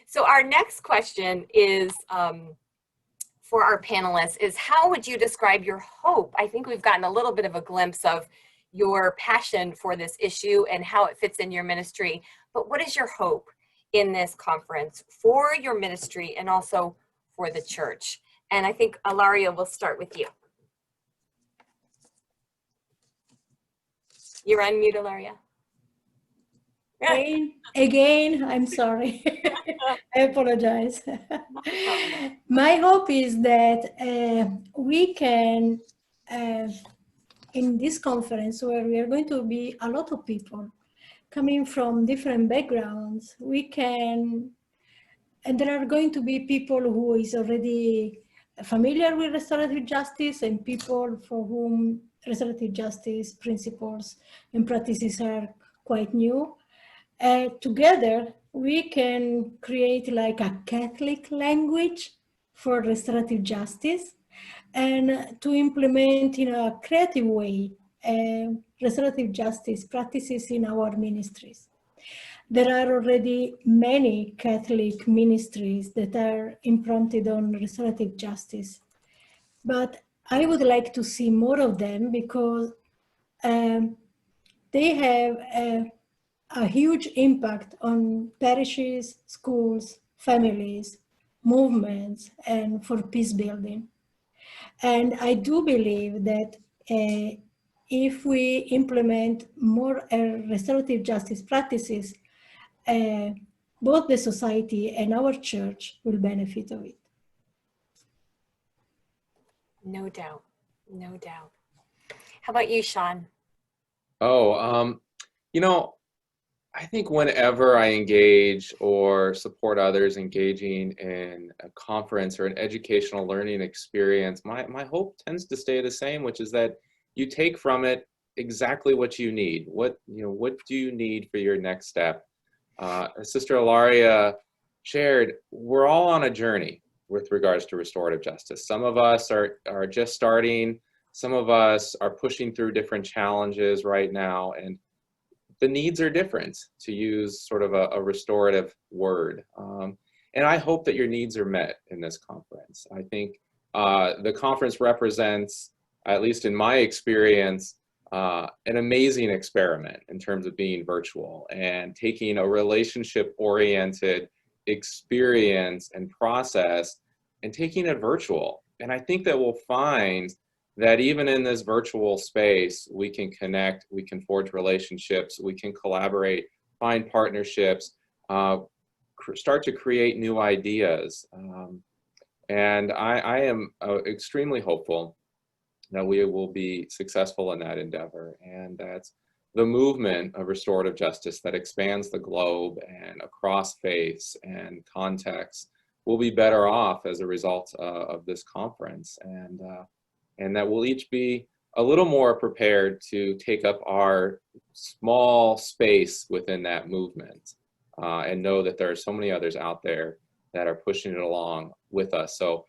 So our next question is for our panelists is, how would you describe your hope? I think we've gotten a little bit of a glimpse of your passion for this issue and how it fits in your ministry, but what is your hope in this conference for your ministry and also for the church? And I think Ilaria will start with you. You're on mute, Ilaria. Again, I'm sorry. I apologize. My hope is that we can, in this conference where we are going to be a lot of people coming from different backgrounds, we can, and there are going to be people who is already familiar with restorative justice and people for whom restorative justice principles and practices are quite new. Together, we can create like a Catholic language for restorative justice and to implement in a creative way restorative justice practices in our ministries. There are already many Catholic ministries that are imprinted on restorative justice, but I would like to see more of them because they have a huge impact on parishes, schools, families, movements, and for peace building. And I do believe that if we implement more restorative justice practices, both the society and our church will benefit of it. No doubt, no doubt. How about you, Sean? Oh, you know, I think whenever I engage or support others engaging in a conference or an educational learning experience, my hope tends to stay the same, which is that you take from it exactly what you need. What do you need for your next step? As Sister Ilaria shared, we're all on a journey with regards to restorative justice. Some of us are just starting. Some of us are pushing through different challenges right now, and the needs are different, to use sort of a restorative word. And I hope that your needs are met in this conference. I think the conference represents, at least in my experience, an amazing experiment in terms of being virtual and taking a relationship-oriented experience and process and taking it virtual. And I think that we'll find that even in this virtual space, we can connect, we can forge relationships, we can collaborate, find partnerships, start to create new ideas. And I am extremely hopeful that we will be successful in that endeavor. And that's the movement of restorative justice that expands the globe and across faiths and contexts will be better off as a result of this conference. And that we'll each be a little more prepared to take up our small space within that movement and know that there are so many others out there that are pushing it along with us. So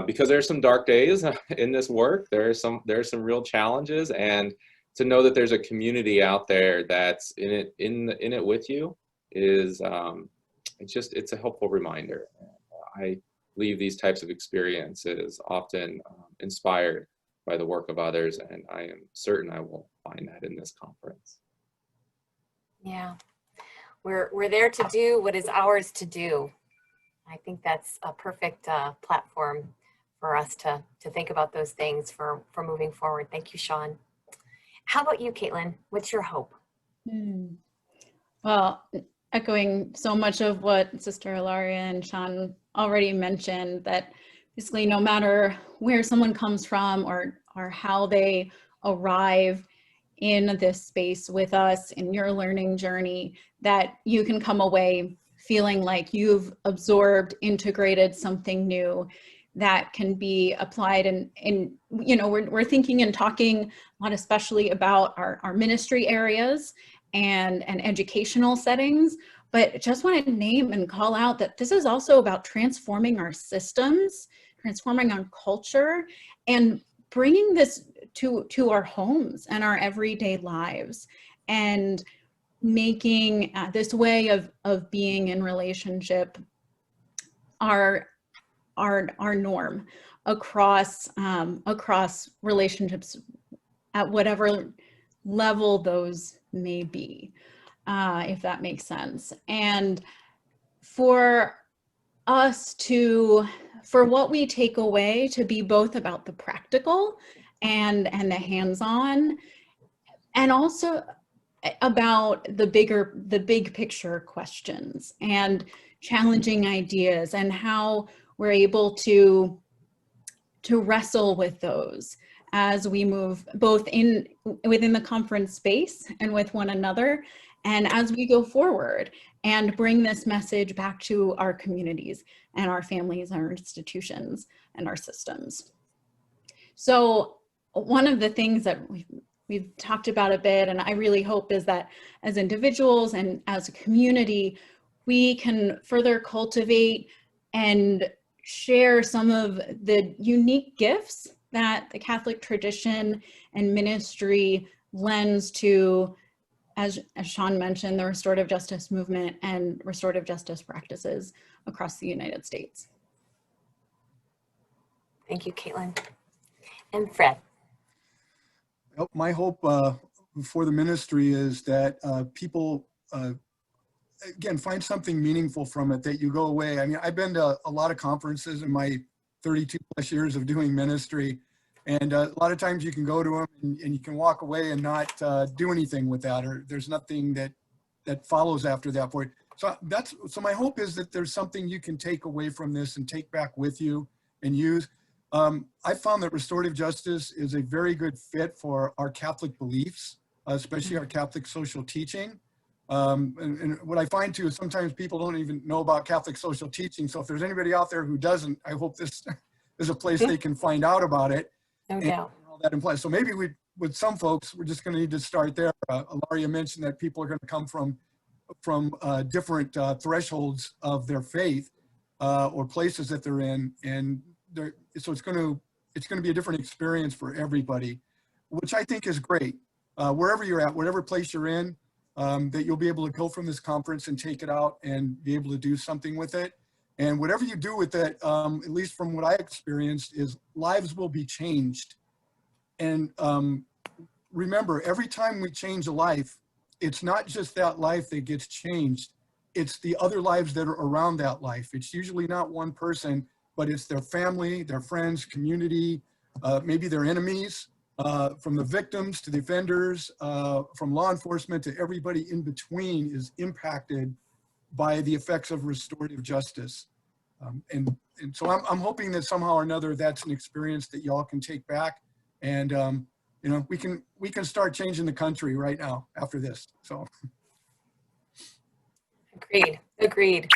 because there's some dark days in this work, there's some real challenges, and to know that there's a community out there that's in it with you is it's a helpful reminder. I leave these types of experiences often inspired by the work of others, and I am certain I will find that in this conference. Yeah, we're there to do what is ours to do. I think that's a perfect platform for us to think about those things for moving forward. Thank you, Sean. How about you, Caitlin? What's your hope? Well, echoing so much of what Sister Ilaria and Sean already mentioned, that basically no matter where someone comes from or how they arrive in this space with us in your learning journey, that you can come away feeling like you've absorbed, integrated something new that can be applied. And you know, we're thinking and talking a lot, especially about our ministry areas and educational settings, but just want to name and call out that this is also about transforming our systems, transforming our culture, and bringing this to our homes and our everyday lives, and making this way of being in relationship our norm across across relationships at whatever level those may be, if that makes sense. And for us for what we take away to be both about the practical and the hands-on, and also about the big picture questions and challenging ideas, and how we're able to wrestle with those as we move both within the conference space and with one another, and as we go forward and bring this message back to our communities and our families, our institutions, and our systems. So one of the things that we've talked about a bit, and I really hope, is that as individuals and as a community, we can further cultivate and share some of the unique gifts that the Catholic tradition and ministry lends to, as Sean mentioned, the restorative justice movement and restorative justice practices across the United States. Thank you, Caitlin. And Fred. My hope for the ministry is that people, again, find something meaningful from it, that you go away. I mean, I've been to a lot of conferences in my 32 plus years of doing ministry, and a lot of times you can go to them and you can walk away and not do anything with that, or there's nothing that follows after that point. So my hope is that there's something you can take away from this and take back with you and use. I found that restorative justice is a very good fit for our Catholic beliefs, especially our Catholic social teaching. And what I find too is sometimes people don't even know about Catholic social teaching. So if there's anybody out there who doesn't, I hope this is a place they can find out about it. No doubt. All that implies. So maybe with some folks, we're just going to need to start there. Ilaria mentioned that people are going to come from different thresholds of their faith or places that they're in, and so it's going to be a different experience for everybody, which I think is great. Wherever you're at, whatever place you're in, that you'll be able to go from this conference and take it out and be able to do something with it. And whatever you do with it, at least from what I experienced, is lives will be changed. And remember, every time we change a life, it's not just that life that gets changed. It's the other lives that are around that life. It's usually not one person, but it's their family, their friends, community, maybe their enemies, from the victims to the offenders, from law enforcement to everybody in between is impacted by the effects of restorative justice. And so I'm hoping that somehow or another that's an experience that y'all can take back, and you know, we can start changing the country right now after this. So Agreed.